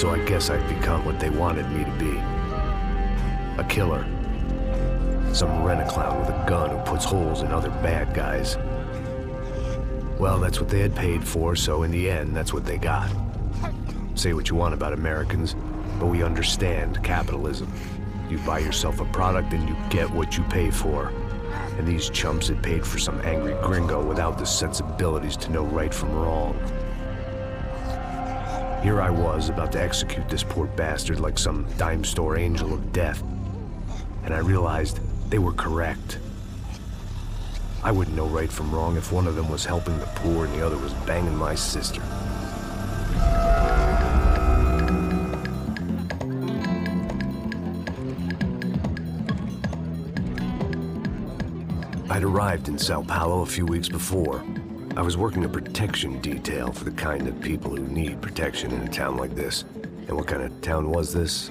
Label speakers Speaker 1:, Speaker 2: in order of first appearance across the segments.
Speaker 1: So I guess I've become what they wanted me to be. A killer. Some rent-a-clown with a gun who puts holes in other bad guys. Well, that's what they had paid for, so in the end, that's what they got. Say what you want about Americans, but we understand capitalism. You buy yourself a product and you get what you pay for. And these chumps had paid for some angry gringo without the sensibilities to know right from wrong. Here I was, about to execute this poor bastard like some dime store angel of death. And I realized they were correct. I wouldn't know right from wrong if one of them was helping the poor and the other was banging my sister. I'd arrived in Sao Paulo a few weeks before. I was working a protection detail for the kind of people who need protection in a town like this. And what kind of town was this?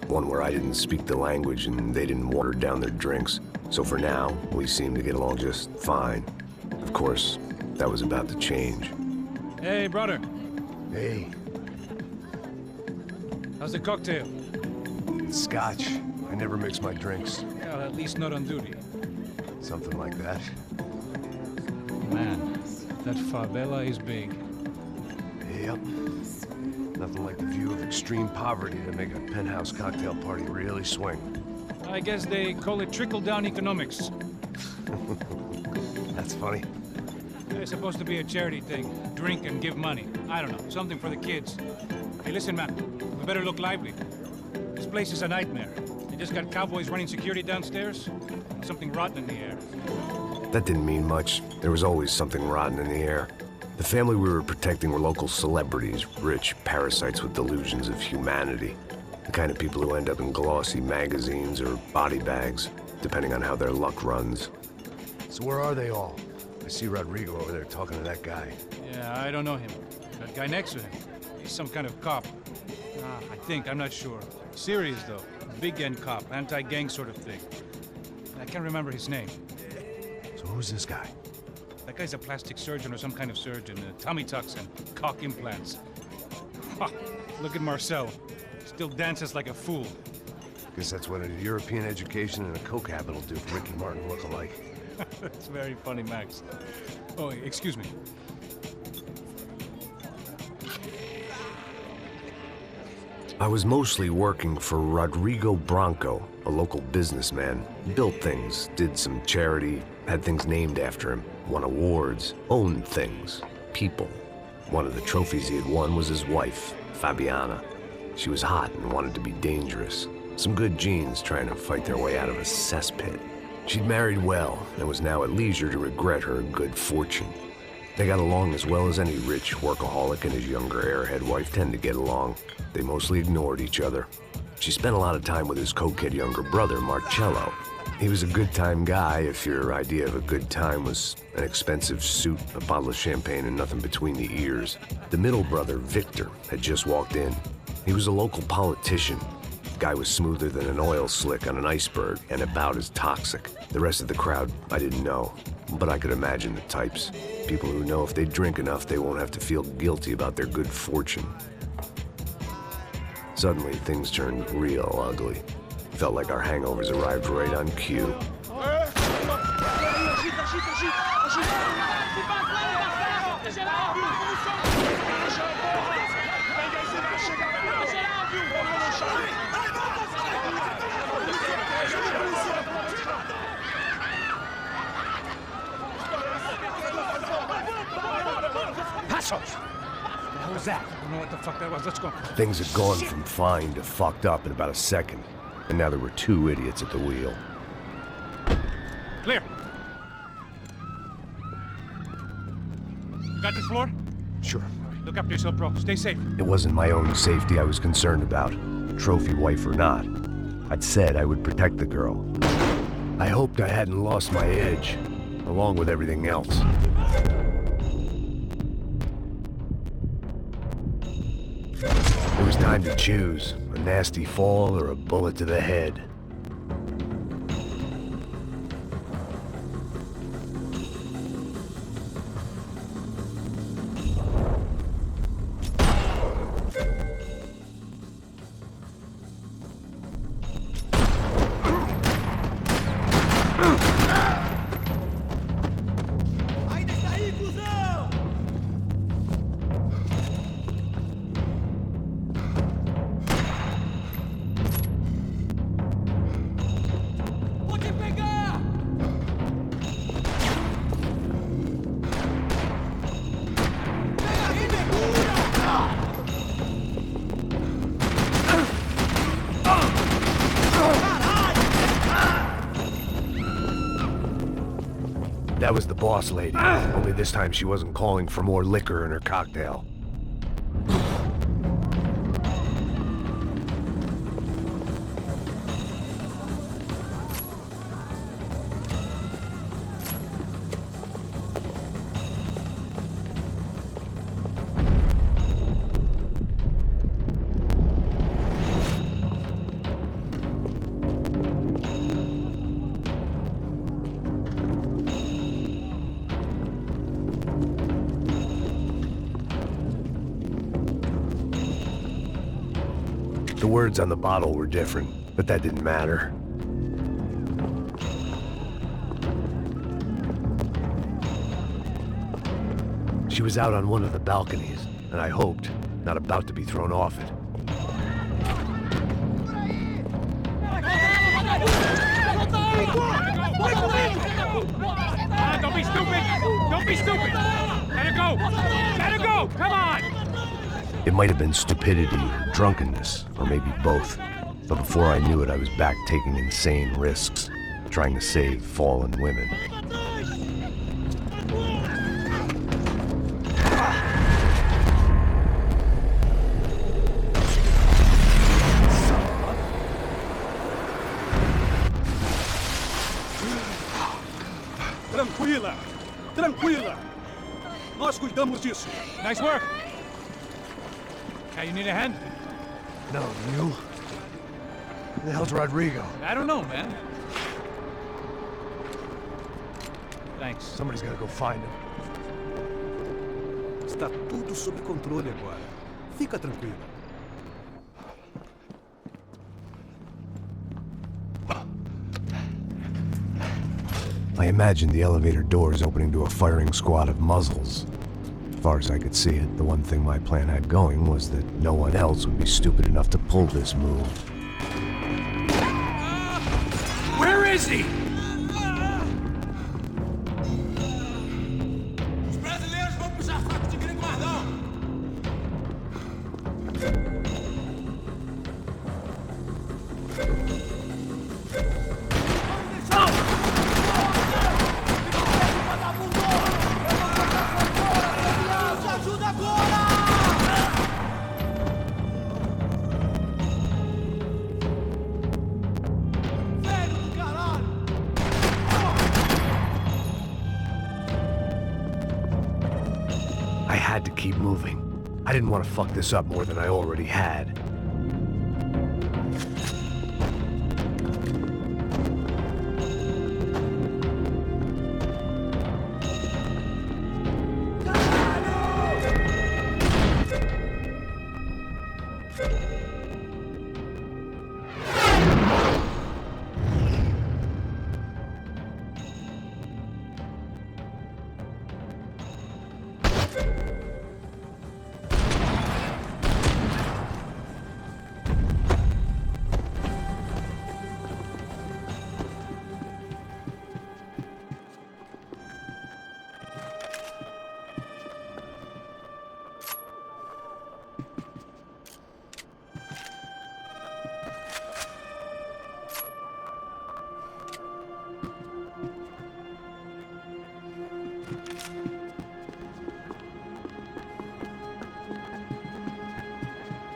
Speaker 1: One where I didn't speak the language and they didn't water down their drinks. So for now, we seemed to get along just fine. Of course, that was about to change.
Speaker 2: Hey, brother.
Speaker 1: Hey.
Speaker 2: How's the cocktail?
Speaker 1: It's scotch. I never mix my drinks.
Speaker 2: Well, at least not on duty.
Speaker 1: Something like that.
Speaker 2: Man, that favela is big.
Speaker 1: Yep. Nothing like the view of extreme poverty to make a penthouse cocktail party really swing.
Speaker 2: I guess they call it trickle-down economics.
Speaker 1: That's funny.
Speaker 2: It's supposed to be a charity thing. Drink and give money. I don't know, something for the kids. Hey, listen, man. We better look lively. This place is a nightmare. They just got cowboys running security downstairs. And something rotten in the air.
Speaker 1: That didn't mean much. There was always something rotten in the air. The family we were protecting were local celebrities, rich parasites with delusions of humanity. The kind of people who end up in glossy magazines or body bags, depending on how their luck runs. So where are they all? I see Rodrigo over there talking to that guy.
Speaker 2: Yeah, I don't know him. That guy next to him. He's some kind of cop. I think, I'm not sure. Serious, though. Big-end cop, anti-gang sort of thing. I can't remember his name.
Speaker 1: So who's this guy?
Speaker 2: That guy's a plastic surgeon or some kind of surgeon. Tummy tucks and cock implants. Ha! Look at Marcel. Still dances like a fool.
Speaker 1: Guess that's what a European education and a coke habit will do for Ricky Martin look-alike.
Speaker 2: That's very funny, Max. Oh, excuse me.
Speaker 1: I was mostly working for Rodrigo Branco, a local businessman. Built things, did some charity, had things named after him, won awards, owned things, people. One of the trophies he had won was his wife, Fabiana. She was hot and wanted to be dangerous. Some good genes trying to fight their way out of a cesspit. She'd married well and was now at leisure to regret her good fortune. They got along as well as any rich workaholic and his younger airhead wife tend to get along. They mostly ignored each other. She spent a lot of time with his cokehead younger brother, Marcello. He was a good-time guy if your idea of a good time was an expensive suit, a bottle of champagne, and nothing between the ears. The middle brother, Victor, had just walked in. He was a local politician. Guy was smoother than an oil slick on an iceberg and about as toxic. The rest of the crowd, I didn't know, but I could imagine the types. People who know if they drink enough, they won't have to feel guilty about their good fortune. Suddenly, things turned real ugly. Felt like our hangovers arrived right on cue.
Speaker 2: What was that? I don't know what the fuck that was. Let's go.
Speaker 1: Things had gone from fine to fucked up in about a second, and now there were two idiots at the wheel.
Speaker 2: Clear. Got this floor?
Speaker 1: Sure.
Speaker 2: Look after yourself, bro. Stay safe.
Speaker 1: It wasn't my own safety I was concerned about, trophy wife or not. I'd said I would protect the girl. I hoped I hadn't lost my edge, along with everything else. It was time to choose, a nasty fall or a bullet to the head. boss lady. Only this time she wasn't calling for more liquor in her cocktail. The words on the bottle were different, but that didn't matter. She was out on one of the balconies, and I hoped, not about to be thrown off it.
Speaker 2: Don't be stupid! Don't be stupid! Let her go! Let her go! Come on!
Speaker 1: It might have been stupidity or drunkenness, or maybe both. But before I knew it, I was back taking insane risks, trying to save fallen women.
Speaker 3: Tranquila! Tranquila! Nós cuidamos disso.
Speaker 2: Nice work! Hey, you need a hand?
Speaker 1: No, you? Who the hell's Rodrigo?
Speaker 2: I don't know, man. Thanks.
Speaker 1: Somebody's gotta go find him.
Speaker 3: Está tudo sob controle agora. Fica tranquilo.
Speaker 1: I imagined the elevator doors opening to a firing squad of muzzles. As far as I could see it, the one thing my plan had going was that no one else would be stupid enough to pull this move.
Speaker 2: Where is he?
Speaker 4: Os brasileiros vão puxar faca de gringo guardão.
Speaker 1: I had to keep moving. I didn't want to fuck this up more than I already had.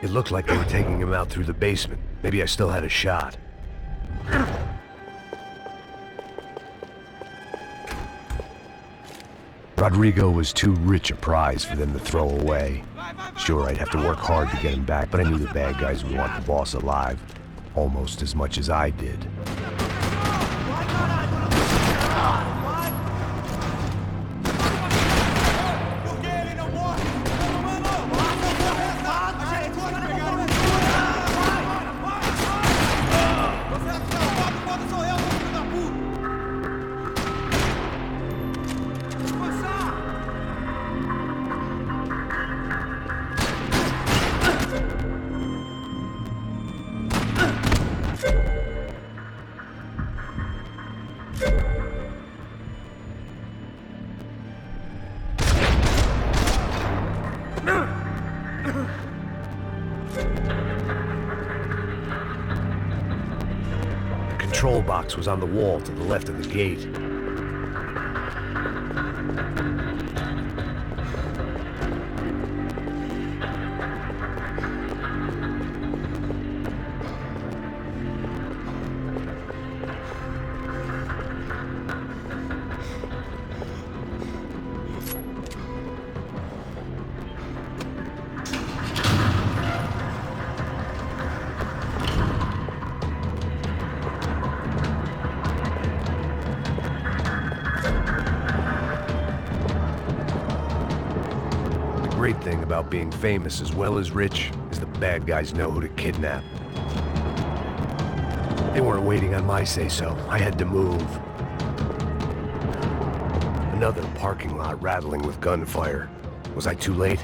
Speaker 1: It looked like they were taking him out through the basement. Maybe I still had a shot. Rodrigo was too rich a prize for them to throw away. Sure, I'd have to work hard to get him back, but I knew the bad guys would want the boss alive, almost as much as I did. The control box was on the wall to the left of the gate. Great thing about being famous as well as rich is the bad guys know who to kidnap. They weren't waiting on my say-so. I had to move. Another parking lot rattling with gunfire. Was I too late?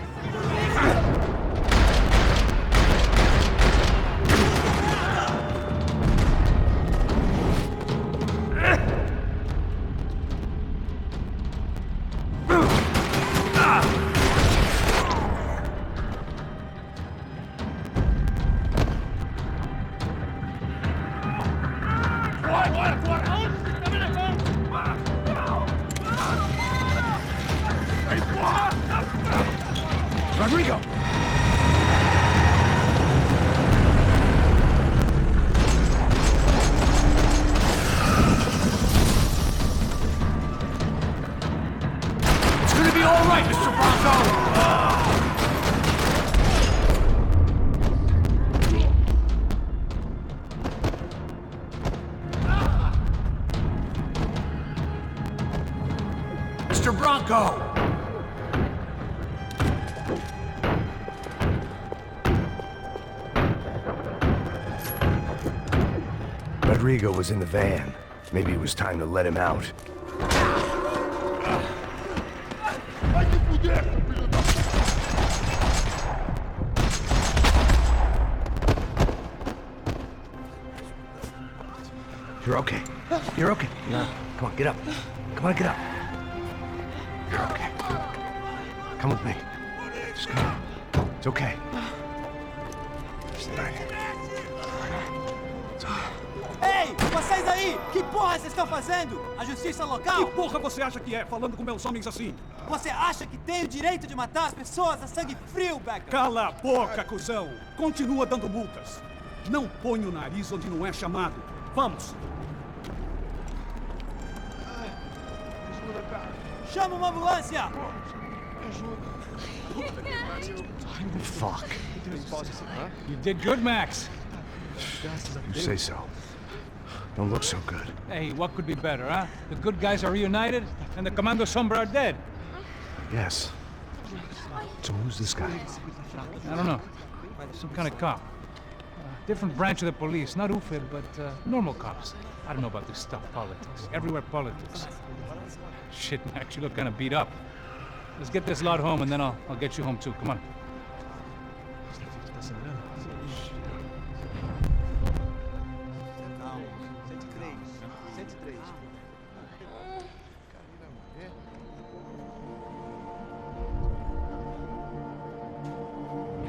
Speaker 2: Rodrigo! It's gonna be all right, Mr. Bronco! Mr. Bronco!
Speaker 1: Rodrigo was in the van. Maybe it was time to let him out. You're okay. You're okay. No. Come on, get up. Come on, get up. You're okay. Come with me. Just come on. It's okay. Stay back.
Speaker 5: Ei, vocês aí! Que porra vocês estão fazendo? A justiça local?
Speaker 3: Que porra você acha que é, falando com meus homens assim?
Speaker 5: Você acha que tem o direito de matar as pessoas a sangue frio, Becker?
Speaker 3: Cala a boca, cuzão! Continua dando multas. Não põe o nariz onde não é chamado. Vamos!
Speaker 5: Chama uma ambulância!
Speaker 1: Fuck.
Speaker 2: You did good, Max.
Speaker 1: You say so. Don't look so good.
Speaker 2: Hey, what could be better, huh? The good guys are reunited, and the Commando Sombra are dead.
Speaker 1: Yes. So who's this guy?
Speaker 2: I don't know. Some kind of cop. Different branch of the police. Not UFIB, but normal cops. I don't know about this stuff, politics. Everywhere politics. Shit, Max, you look kind of beat up. Let's get this lot home, and then I'll get you home too. Come on.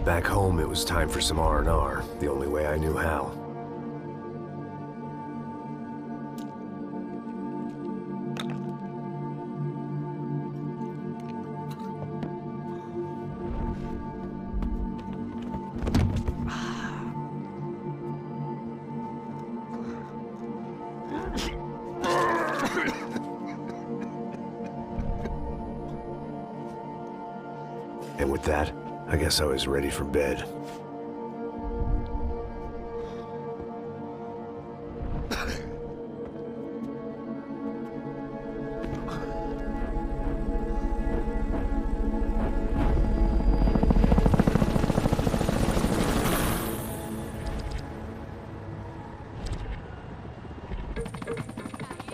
Speaker 1: Back home, it was time for some R&R, the only way I knew how. And with that, I guess I was ready for bed.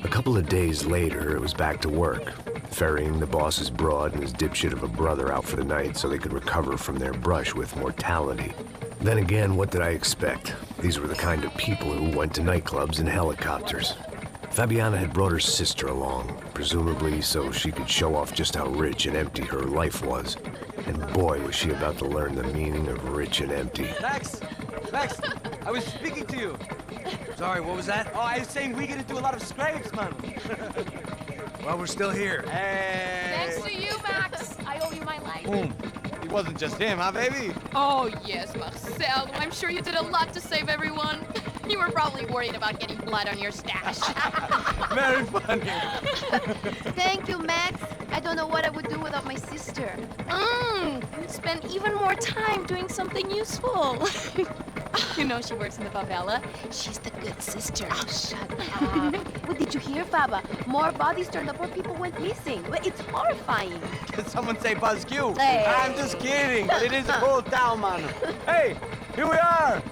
Speaker 1: A couple of days later, it was back to work. Ferrying the boss's broad and his dipshit of a brother out for the night so they could recover from their brush with mortality. Then again, what did I expect? These were the kind of people who went to nightclubs in helicopters. Fabiana had brought her sister along, presumably so she could show off just how rich and empty her life was. And boy, was she about to learn the meaning of rich and empty.
Speaker 5: Max! Max! I was speaking to you!
Speaker 6: Sorry, what was that?
Speaker 5: Oh, I was saying we gotta do a lot of scrapes, man!
Speaker 6: Well, we're still here.
Speaker 5: Hey!
Speaker 7: Thanks to you, Max. I owe you my life.
Speaker 6: Boom.
Speaker 4: It wasn't just him, huh, baby?
Speaker 7: Oh, yes, Marcel. I'm sure you did a lot to save everyone. You were probably worried about getting blood on your stash.
Speaker 4: Very funny.
Speaker 8: Thank you, Max. I don't know what I would do without my sister.
Speaker 7: You'd spend even more time doing something useful. You know she works in the favela. She's the good sister.
Speaker 8: Oh, shut up. What did you hear, Faba? More bodies turned up where people went missing. It's horrifying.
Speaker 4: Did someone say Buzz Q?
Speaker 8: Hey.
Speaker 4: I'm just kidding, but it is a cool town, man. Hey, here we are.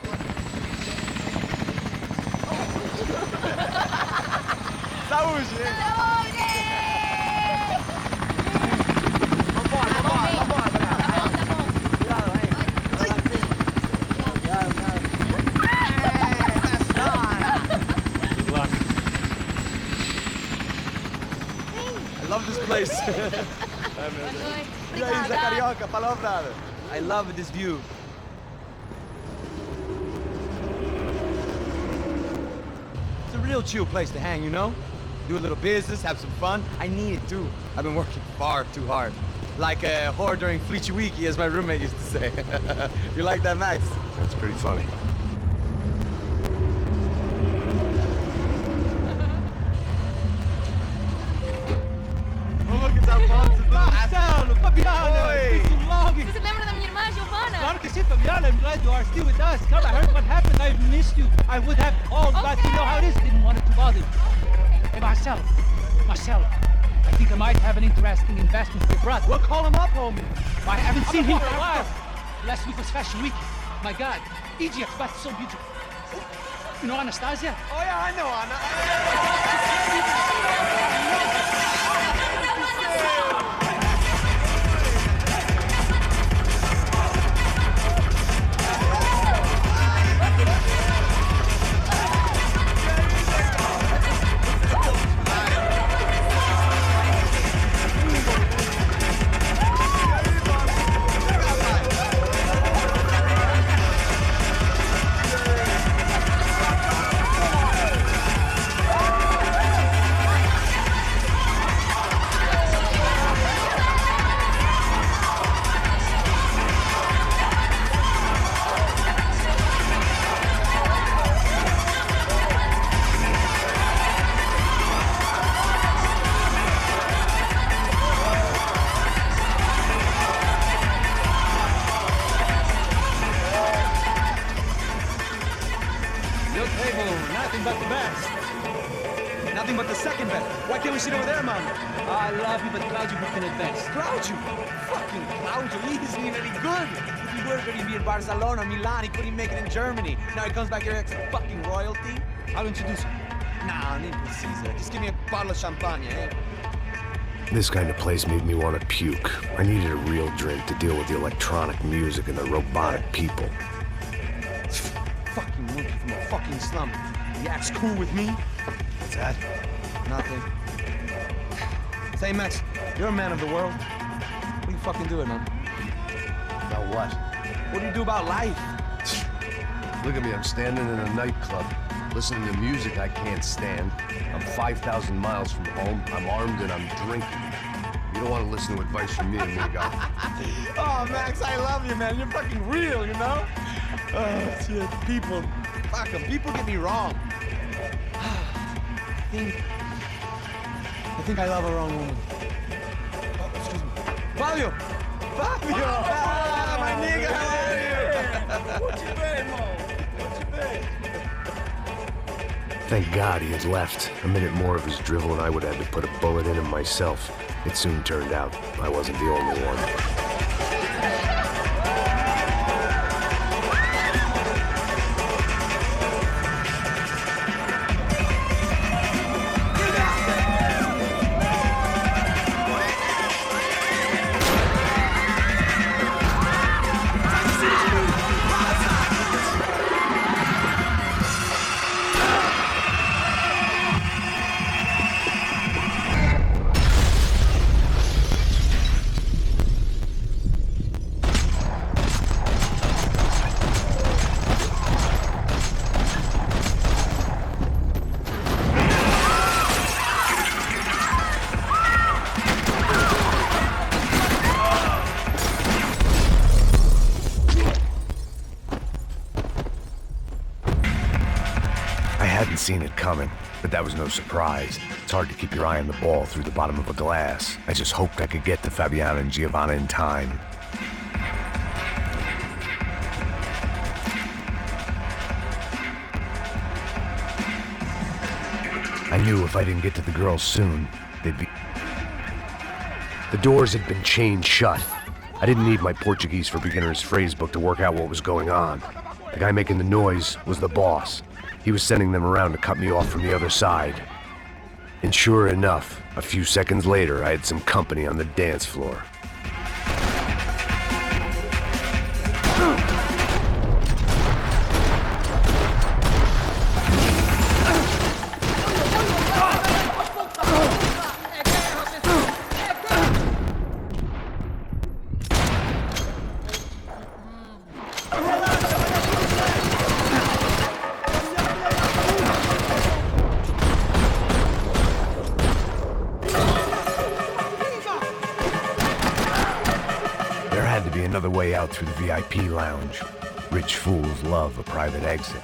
Speaker 4: Saúde! I love this place. E aí, Zé Carioca, falou, brother. I love this view. It's a real chill place to hang, you know? Do a little business, have some fun. I need it too. I've been working far too hard. Like a whore during Fleechy as my roommate used to say. You like that, Max?
Speaker 1: That's pretty funny.
Speaker 4: Oh, look at that monster.
Speaker 5: Marcelo, Fabiana, it's been so long.
Speaker 7: Você se lembra da minha irmã, Giovanna?
Speaker 5: Claro que sim, Fabiana. I'm glad you are still with us. Come, I heard what happened. I've missed you. I would have called, but you know how it is. Didn't want to bother you. Hey, Marcelo, I think I might have an interesting investment for your brother. We'll call him up, homie. I haven't seen him for a while. Last week was Fashion Week. My God, Egypt, but so beautiful. You know Anastasia?
Speaker 4: Oh yeah, I know Anna. Nothing but the second best. Why can't we sit over there, man?
Speaker 5: I love you, but Claudio booked in advance.
Speaker 4: Claudio? Fucking Claudio, he isn't even any good. If he were good, he'd be in Barcelona, Milan, he couldn't make it in Germany. Now he comes back here as fucking royalty?
Speaker 5: I'll introduce you.
Speaker 4: Nah, need Caesar. Just give me a bottle of champagne, eh?
Speaker 1: This kind of place made me want to puke. I needed a real drink to deal with the electronic music and the robotic people.
Speaker 4: Fucking monkey from a fucking slum. He acts cool with me. What's that? Nothing. Say, Max, you're a man of the world. What do you fucking do, man?
Speaker 1: About what?
Speaker 4: What do you do about life?
Speaker 1: Look at me, I'm standing in a nightclub, listening to music I can't stand. I'm 5,000 miles from home, I'm armed and I'm drinking. You don't want to listen to advice from me, amigo.
Speaker 4: Oh, Max, I love you, man. You're fucking real, you know? Oh, shit. People. Fuck 'em. People get me wrong. I think I love a wrong woman. Oh, excuse me. Fabio! Fabio! Ah, my nigga, how are you? What you been, Mo? What you been?
Speaker 1: Thank God he had left. A minute more of his drivel and I would have had to put a bullet in him myself. It soon turned out I wasn't the only one. Seen it coming, but that was no surprise. It's hard to keep your eye on the ball through the bottom of a glass. I just hoped I could get to Fabiana and Giovanna in time. I knew if I didn't get to the girls soon, they'd be... The doors had been chained shut. I didn't need my Portuguese for Beginners phrasebook to work out what was going on. The guy making the noise was the boss. He was sending them around to cut me off from the other side. And sure enough, a few seconds later, I had some company on the dance floor. Another way out through the VIP lounge. Rich fools love a private exit.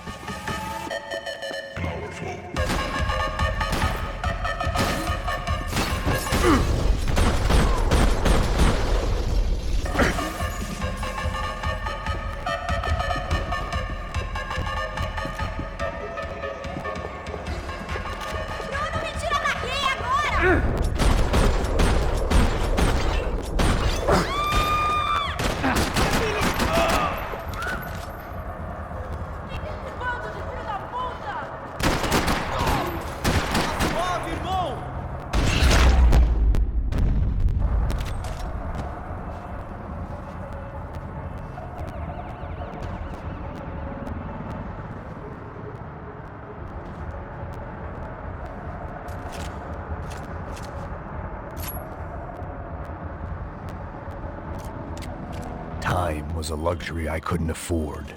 Speaker 1: Time was a luxury I couldn't afford.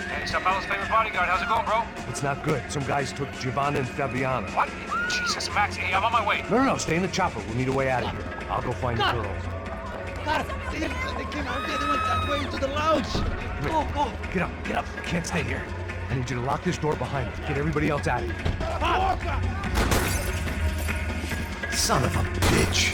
Speaker 2: Hey, Sapalla's favorite bodyguard. How's it going, bro?
Speaker 1: It's not good. Some guys took Giovanna and Fabiana.
Speaker 2: What? Jesus, Max. Hey, I'm on my way.
Speaker 1: No, stay in the chopper. We'll need a way out of here. I'll go find the girls.
Speaker 5: God, they came out there. They went that way into the lounge. Oh.
Speaker 1: Get up. You can't stay here. I need you to lock this door behind us. Get everybody else out of here. Son of a bitch.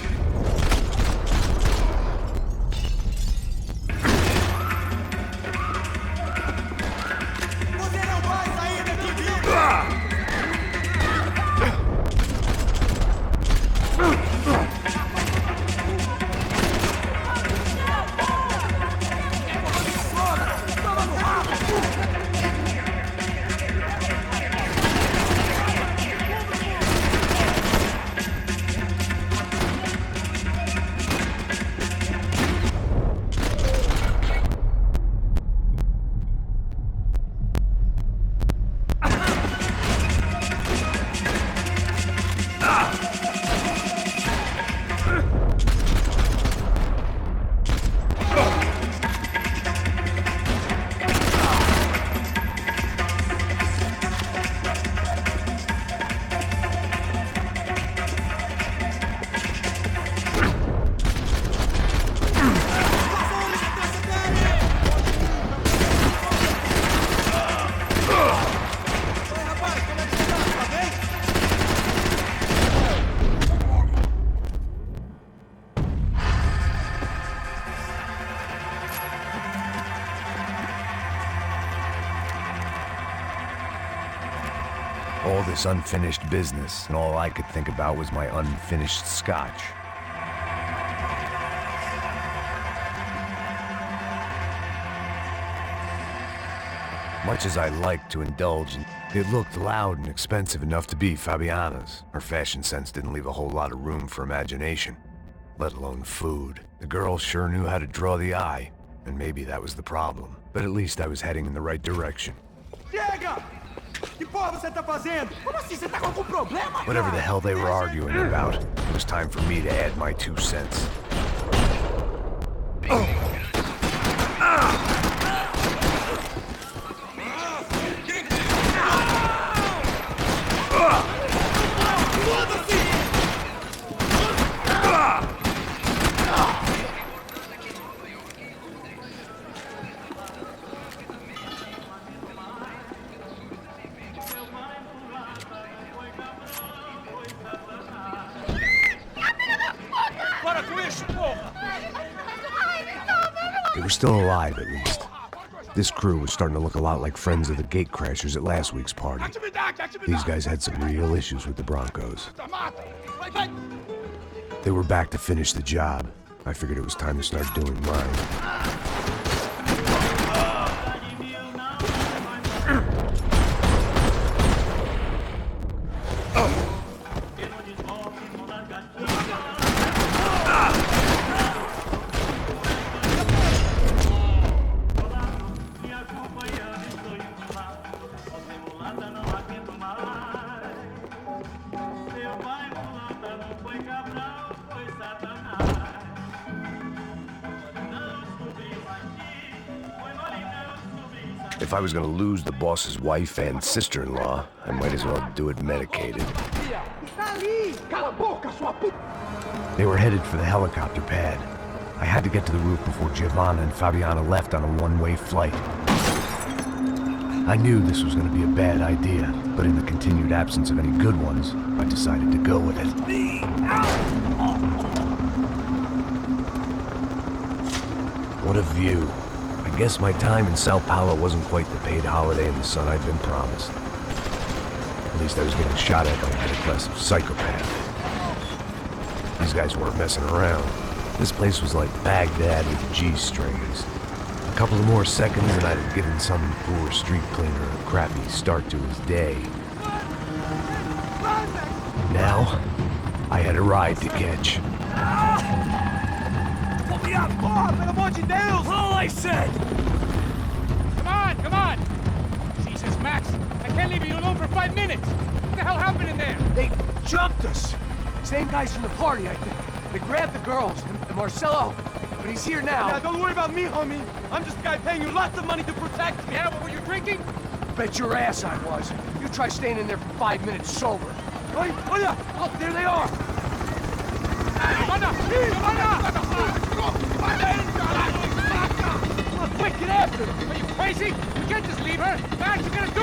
Speaker 1: All this unfinished business, and all I could think about was my unfinished scotch. Much as I liked to indulge, it looked loud and expensive enough to be Fabiana's. Her fashion sense didn't leave a whole lot of room for imagination, let alone food. The girl sure knew how to draw the eye, and maybe that was the problem. But at least I was heading in the right direction.
Speaker 3: Chega! Que porra você tá fazendo? Como assim? Você tá com algum problema?
Speaker 1: Whatever the hell they were arguing about, it was time for me to add my 2 cents.
Speaker 3: Para com isso, porra!
Speaker 1: were still alive, at least. This crew was starting to look a lot like friends of the gate crashers at last week's party. These guys had some real issues with the Broncos. They were back to finish the job. I figured it was time to start doing mine. If I was gonna lose the boss's wife and sister-in-law, I might as well do it medicated. They were headed for the helicopter pad. I had to get to the roof before Giovanna and Fabiana left on a one-way flight. I knew this was gonna be a bad idea, but in the continued absence of any good ones, I decided to go with it. What a view. I guess my time in Sao Paulo wasn't quite the paid holiday in the sun I'd been promised. At least I was getting shot at by a middle-class psychopath. These guys weren't messing around. This place was like Baghdad with G-strings. A couple of more seconds and I'd have given some poor street cleaner a crappy start to his day. Now, I had a ride to catch.
Speaker 5: All I said! Come on! Jesus, Max, I can't leave you alone for 5 minutes! What the hell happened in there?
Speaker 6: They jumped us. Same guys from the party, I think. They grabbed the girls, and Marcelo, but he's here now.
Speaker 4: Yeah, don't worry about me, homie. I'm just a guy paying you lots of money to protect me.
Speaker 5: Yeah, what were you drinking?
Speaker 6: Bet your ass I was. You try staying in there for 5 minutes sober. Oh yeah! Look, there they are!
Speaker 5: Quick, get after her! Are you crazy? You can't just leave her! Max, you gotta do